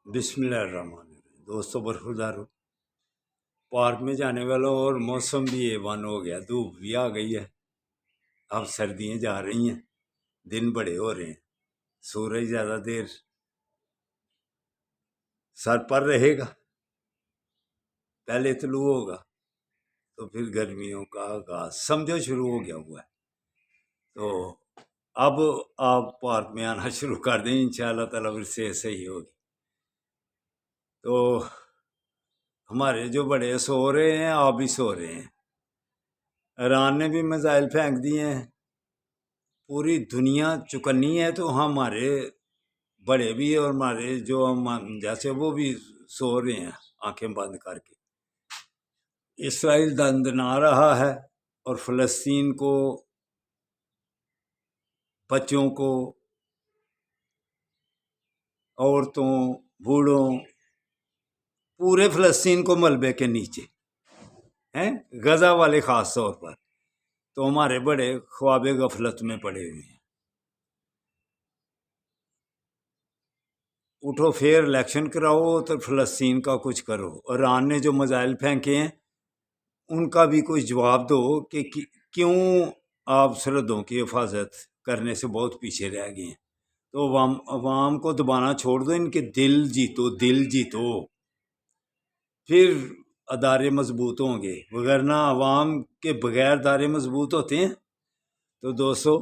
बिस्मिल्लाहिर्रहमानिर्रहीम। दोस्तों बरखुरदार हो, पार्क में जाने वालों और मौसम भी ए1 हो गया, धूप भी आ गई है। अब सर्दियाँ जा रही हैं, दिन बड़े हो रहे हैं, सूरज ज़्यादा देर सर पर रहेगा, पहले तुलू होगा तो फिर गर्मियों का आगाज समझो शुरू हो गया हुआ है। तो अब आप पार्क में आना शुरू कर दें, इंशाअल्लाह ताला फिर से सही होगी। तो हमारे जो बड़े सो रहे हैं, आप भी सो रहे हैं। ईरान ने भी मिसाइल फेंक दिए हैं, पूरी दुनिया चुकन्नी है। तो हमारे बड़े भी और हमारे जो हम जैसे वो भी सो रहे हैं आंखें बंद करके। इसराइल दंदना रहा है और फ़लस्तीन को, बच्चों को, औरतों, बूढ़ों, पूरे फ़लस्तीन को मलबे के नीचे हैं, गज़ा वाले ख़ास तौर पर। तो हमारे बड़े ख्वाबे गफलत में पड़े हुए हैं। उठो फिर इलेक्शन कराओ तो फ़लस्तीन का कुछ करो। ईरान ने जो मिसाइल फेंके हैं उनका भी कोई जवाब दो कि क्यों आप सरहदों की हिफाजत करने से बहुत पीछे रह गए हैं। तो अवाम को दबाना छोड़ दो, इनके दिल जीतो, दिल जीतो, फिर अदारे मजबूत होंगे। वगरना अवाम के बगैर अदारे मजबूत होते हैं। तो दोस्तों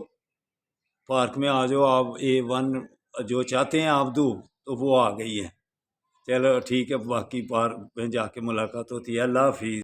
पार्क में आ जाओ, आप ए1 जो चाहते हैं आप धूप, तो वो आ गई है। चलो ठीक है, बाकी पार्क में जाके मुलाकात होती है। अल्लाह हाफिज़।